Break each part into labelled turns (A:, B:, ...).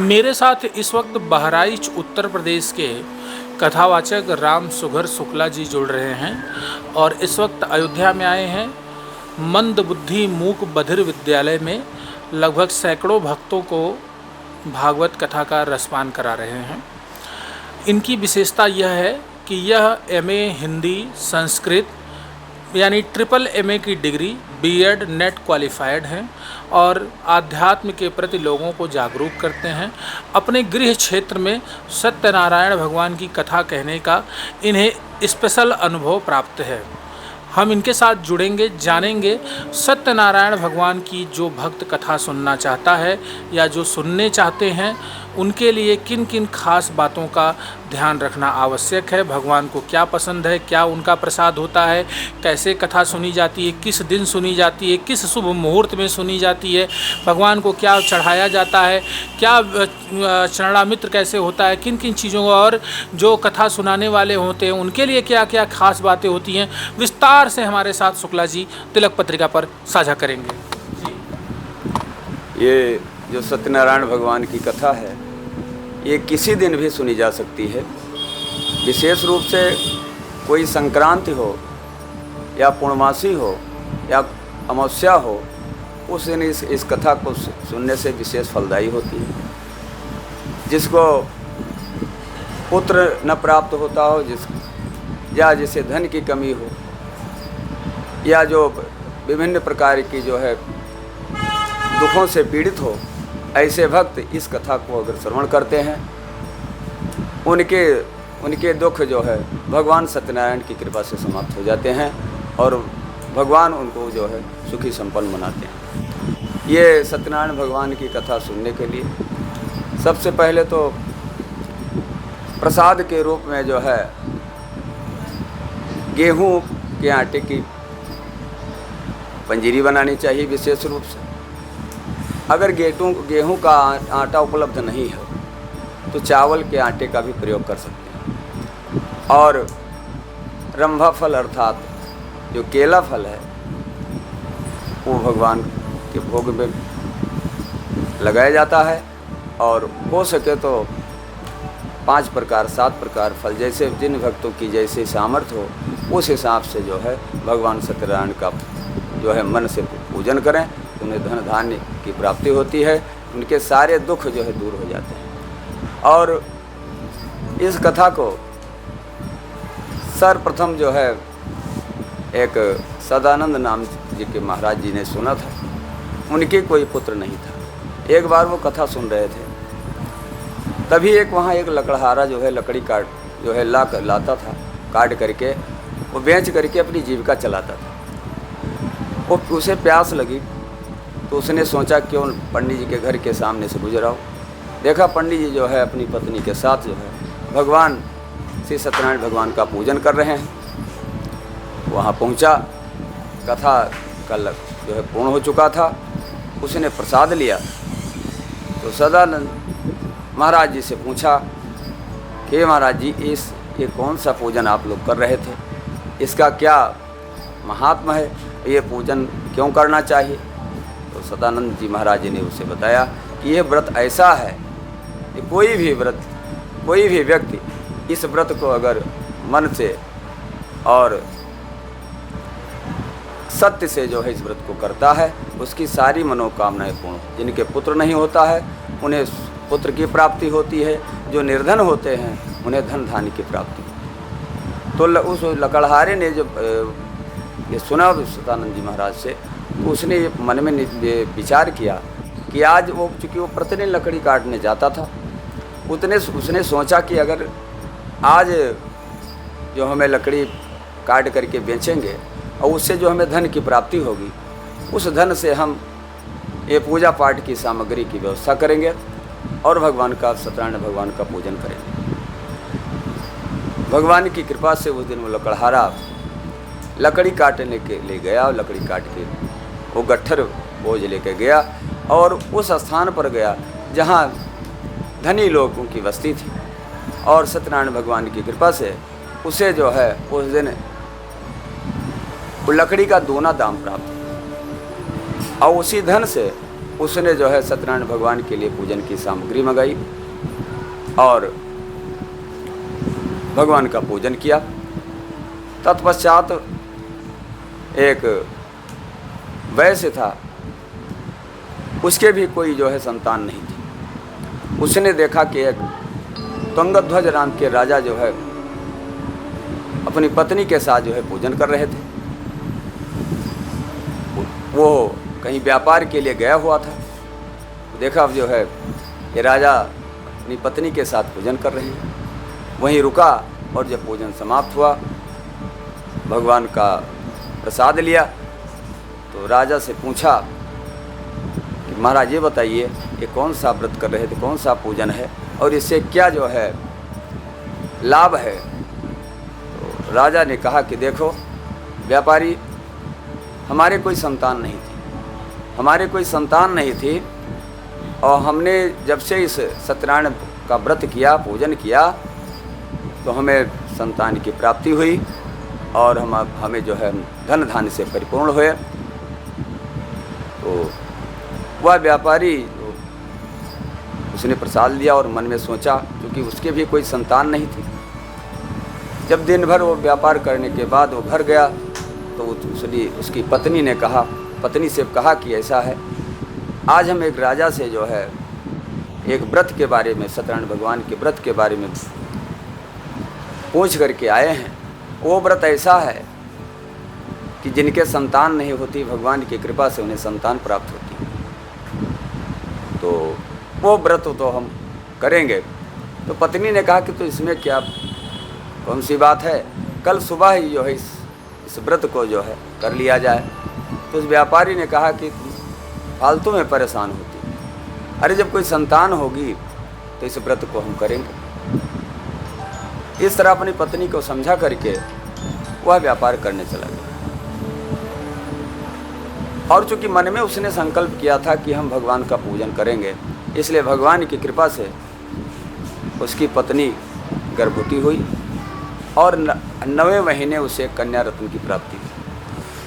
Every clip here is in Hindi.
A: मेरे साथ इस वक्त बहराइच उत्तर प्रदेश के कथावाचक राम सुघर शुक्ला जी जुड़ रहे हैं और इस वक्त अयोध्या में आए हैं। मंदबुद्धि मूक बधिर विद्यालय में लगभग सैकड़ों भक्तों को भागवत कथा का रसपान करा रहे हैं। इनकी विशेषता यह है कि यह एमए हिंदी संस्कृत यानी ट्रिपल एमए की डिग्री, बीएड नेट क्वालिफाइड हैं और आध्यात्म के प्रति लोगों को जागरूक करते हैं। अपने गृह क्षेत्र में सत्यनारायण भगवान की कथा कहने का इन्हें स्पेशल अनुभव प्राप्त है। हम इनके साथ जुड़ेंगे, जानेंगे सत्यनारायण भगवान की जो भक्त कथा सुनना चाहता है या जो सुनने चाहते हैं उनके लिए किन किन खास बातों का ध्यान रखना आवश्यक है, भगवान को क्या पसंद है, क्या उनका प्रसाद होता है, कैसे कथा सुनी जाती है, किस दिन सुनी जाती है, किस शुभ मुहूर्त में सुनी जाती है, भगवान को क्या चढ़ाया जाता है, क्या चरणामित्र कैसे होता है, किन किन चीज़ों और जो कथा सुनाने वाले होते हैं उनके लिए क्या क्या खास बातें होती हैं, विस्तार से हमारे साथ शुक्ला जी तिलक पत्रिका पर साझा करेंगे।
B: ये जो सत्यनारायण भगवान की कथा है ये किसी दिन भी सुनी जा सकती है। विशेष रूप से कोई संक्रांति हो या पूर्णमासी हो या अमावस्या हो, उस दिन इस कथा को सुनने से विशेष फलदायी होती है। जिसको पुत्र न प्राप्त होता हो, या जिसे धन की कमी हो, या जो विभिन्न प्रकार की जो है दुखों से पीड़ित हो, ऐसे भक्त इस कथा को अगर श्रवण करते हैं उनके दुख जो है भगवान सत्यनारायण की कृपा से समाप्त हो जाते हैं और भगवान उनको जो है सुखी संपन्न बनाते हैं। ये सत्यनारायण भगवान की कथा सुनने के लिए सबसे पहले तो प्रसाद के रूप में जो है गेहूं के आटे की पंजीरी बनानी चाहिए। विशेष रूप से अगर गेहूं का आटा उपलब्ध नहीं है तो चावल के आटे का भी प्रयोग कर सकते हैं। और रंभा फल अर्थात जो केला फल है वो भगवान के भोग में लगाया जाता है और हो सके तो 5 प्रकार 7 प्रकार फल, जैसे जिन भक्तों की जैसे सामर्थ्य हो उस हिसाब से जो है भगवान सत्यनारायण का जो है मन से पूजन करें, उन्हें धन धान्य की प्राप्ति होती है, उनके सारे दुख जो है दूर हो जाते हैं। और इस कथा को सर्वप्रथम जो है एक सदानंद नाम जी के महाराज जी ने सुना था। उनके कोई पुत्र नहीं था। एक बार वो कथा सुन रहे थे, तभी वहाँ एक लकड़हारा जो है लकड़ी काट जो है लाता था, काट करके वो बेच करके अपनी जीविका चलाता था। वो उसे प्यास लगी तो उसने सोचा क्यों पंडित जी के घर के सामने से गुजरा हो। देखा पंडित जी जो है अपनी पत्नी के साथ जो है भगवान श्री सत्यनारायण भगवान का पूजन कर रहे हैं। वहाँ पहुँचा, कथा का जो है पूर्ण हो चुका था। उसने प्रसाद लिया तो सदानंद महाराज जी से पूछा कि महाराज जी ये कौन सा पूजन आप लोग कर रहे थे, इसका क्या महात्मा है, ये पूजन क्यों करना चाहिए। तो सदानंद जी महाराज जी ने उसे बताया कि यह व्रत ऐसा है कि कोई भी व्यक्ति इस व्रत को अगर मन से और सत्य से जो है इस व्रत को करता है उसकी सारी मनोकामनाएं पूर्ण। जिनके पुत्र नहीं होता है उन्हें पुत्र की प्राप्ति होती है, जो निर्धन होते हैं उन्हें धन धान्य की प्राप्ति। तो उस लकड़हारे ने जो ये सुना सदानंद जी महाराज से, तो उसने मन में विचार किया कि आज वो चूँकि वो प्रतिदिन लकड़ी काटने जाता था, उसने सोचा कि अगर आज जो हमें लकड़ी काट करके बेचेंगे और उससे जो हमें धन की प्राप्ति होगी, उस धन से हम ये पूजा पाठ की सामग्री की व्यवस्था करेंगे और सत्यनारायण भगवान का पूजन करेंगे। भगवान की कृपा से उस दिन वो लकड़हारा लकड़ी काटने के लिए गया और लकड़ी काट के वो गट्ठर बोझ लेके गया और उस स्थान पर गया जहाँ धनी लोगों की बस्ती थी। और सत्यनारायण भगवान की कृपा से उसे जो है उस दिन वो लकड़ी का 2 दाम प्राप्त और उसी धन से उसने जो है सत्यनारायण भगवान के लिए पूजन की सामग्री मंगाई और भगवान का पूजन किया। तत्पश्चात एक वैश्य था, उसके भी कोई जो है संतान नहीं थी। उसने देखा कि एक तुंगध्वज नाम के राजा जो है अपनी पत्नी के साथ जो है पूजन कर रहे थे। वो कहीं व्यापार के लिए गया हुआ था। देखा अब जो है ये राजा अपनी पत्नी के साथ पूजन कर रहे हैं। वहीं रुका और जब पूजन समाप्त हुआ, भगवान का प्रसाद लिया तो राजा से पूछा कि महाराज ये बताइए, ये कौन सा व्रत कर रहे थे, कौन सा पूजन है और इससे क्या जो है लाभ है। तो राजा ने कहा कि देखो व्यापारी, हमारे कोई संतान नहीं थी और हमने जब से इस सत्यनारायण का व्रत किया, पूजन किया, तो हमें संतान की प्राप्ति हुई और हमें जो है धन धान्य से परिपूर्ण हुए। तो वह व्यापारी उसने प्रसाद लिया और मन में सोचा, क्योंकि उसके भी कोई संतान नहीं थी। जब दिन भर वो व्यापार करने के बाद वो घर गया तो उसकी पत्नी से कहा कि ऐसा है, आज हम एक राजा से जो है एक व्रत के बारे में, सत्यनारायण भगवान के व्रत के बारे में पूछ करके आए हैं। वो व्रत ऐसा है कि जिनके संतान नहीं होती, भगवान की कृपा से उन्हें संतान प्राप्त होती है। तो वो व्रत तो हम करेंगे। तो पत्नी ने कहा कि तो इसमें क्या कौन सी बात है, कल सुबह ही जो है इस व्रत को जो है कर लिया जाए। तो उस व्यापारी ने कहा कि फालतू में परेशान होती, अरे जब कोई संतान होगी तो इस व्रत को हम करेंगे। इस तरह अपनी पत्नी को समझा करके वह व्यापार करने चला गया। और चूंकि मन में उसने संकल्प किया था कि हम भगवान का पूजन करेंगे, इसलिए भगवान की कृपा से उसकी पत्नी गर्भवती हुई और 9वें महीने उसे कन्या रत्न की प्राप्ति हुई।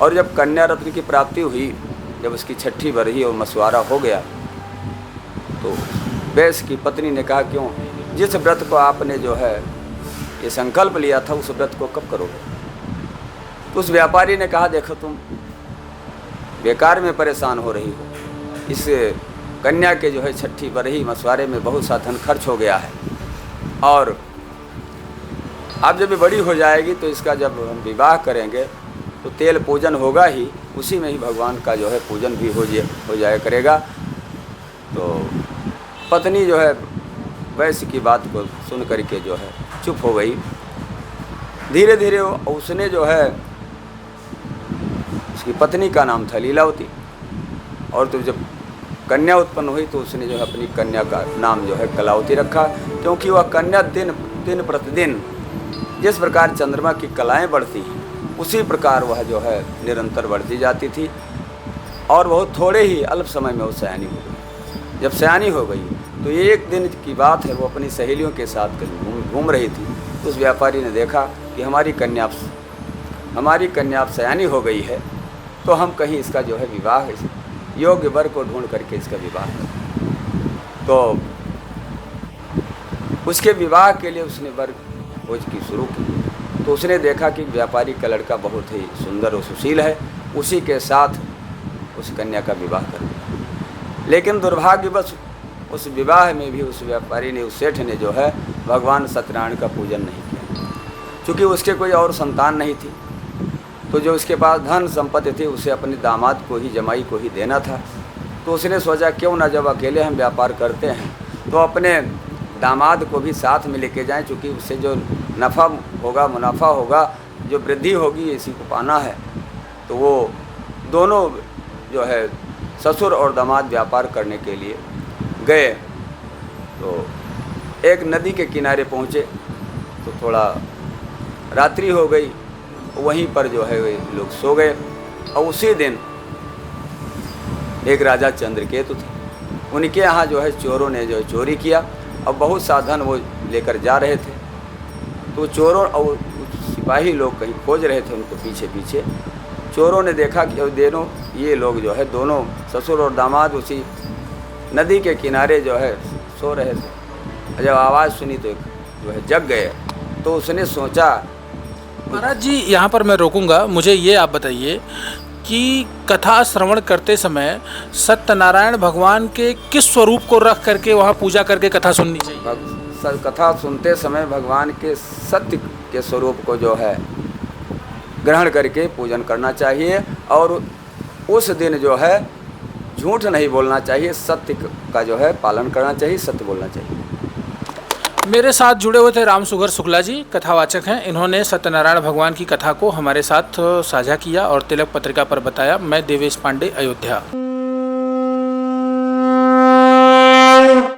B: और जब कन्या रत्न की प्राप्ति हुई, जब उसकी छठी बरही और मसवारा हो गया, तो वैश्य की पत्नी ने कहा, क्यों, जिस व्रत को आपने जो है ये संकल्प लिया था, उस व्रत को कब करोगे। तो उस व्यापारी ने कहा, देखो तुम बेकार में परेशान हो रही हो, इस कन्या के जो है छठी बरही मसवारे में बहुत सा धन खर्च हो गया है और अब जब ये बड़ी हो जाएगी तो इसका जब हम विवाह करेंगे तो तेल पूजन होगा ही, उसी में ही भगवान का जो है पूजन भी हो जाया करेगा। तो पत्नी जो है वैश्य की बात को सुन करके जो है चुप हो गई। धीरे धीरे उसने जो है, उसकी पत्नी का नाम था लीलावती, और तो जब कन्या उत्पन्न हुई तो उसने जो है अपनी कन्या का नाम जो है कलावती रखा, क्योंकि वह कन्या दिन प्रतिदिन जिस प्रकार चंद्रमा की कलाएं बढ़ती हैं उसी प्रकार वह जो है निरंतर बढ़ती जाती थी और बहुत थोड़े ही अल्प समय में वो सयानी हो गई। जब सयानी हो गई तो एक दिन की बात है, वो अपनी सहेलियों के साथ कहीं घूम रही थी। तो उस व्यापारी ने देखा कि हमारी कन्या अब सयानी हो गई है, तो हम कहीं इसका जो है विवाह, योग्य वर को ढूंढ करके इसका विवाह करें। तो उसके विवाह के लिए उसने वर खोज की शुरू की। तो उसने देखा कि व्यापारी का लड़का बहुत ही सुंदर और सुशील है, उसी के साथ उस कन्या का विवाह कर दिया। लेकिन दुर्भाग्यवश उस विवाह में भी उस व्यापारी ने, उस सेठ ने जो है भगवान सत्यनारायण का पूजन नहीं किया। चूँकि उसके कोई और संतान नहीं थी, तो जो उसके पास धन संपत्ति थी उसे अपने दामाद को ही, जमाई को ही देना था। तो उसने सोचा क्यों ना, जब अकेले हम व्यापार करते हैं तो अपने दामाद को भी साथ में लेके जाएं, क्योंकि उससे जो नफ़ा होगा, मुनाफा होगा, जो वृद्धि होगी, इसी को पाना है। तो वो दोनों जो है ससुर और दामाद व्यापार करने के लिए गए। तो एक नदी के किनारे पहुँचे तो थोड़ा रात्रि हो गई, वहीं पर जो है वे लोग सो गए। और उसी दिन एक राजा चंद्रकेतु थे, उनके यहाँ जो है चोरों ने जो है चोरी किया और बहुत सा धन वो लेकर जा रहे थे। तो चोरों और सिपाही लोग कहीं खोज रहे थे उनको पीछे पीछे। चोरों ने देखा कि ये लोग जो है दोनों ससुर और दामाद उसी नदी के किनारे जो है सो रहे थे। जब आवाज़ सुनी तो जो है जग गए। तो उसने सोचा।
A: महाराज जी यहाँ पर मैं रोकूंगा, मुझे ये आप बताइए कि कथा श्रवण करते समय सत्यनारायण भगवान के किस स्वरूप को रख करके वहाँ पूजा करके कथा सुननी चाहिए?
B: कथा सुनते समय भगवान के सत्य के स्वरूप को जो है ग्रहण करके पूजन करना चाहिए। और उस दिन जो है झूठ नहीं बोलना चाहिए, सत्य का जो है पालन करना चाहिए, सत्य बोलना चाहिए।
A: मेरे साथ जुड़े हुए थे राम सुघर शुक्ला जी, कथावाचक हैं। इन्होंने सत्यनारायण भगवान की कथा को हमारे साथ साझा किया और तिलक पत्रिका पर बताया। मैं देवेश पांडे, अयोध्या।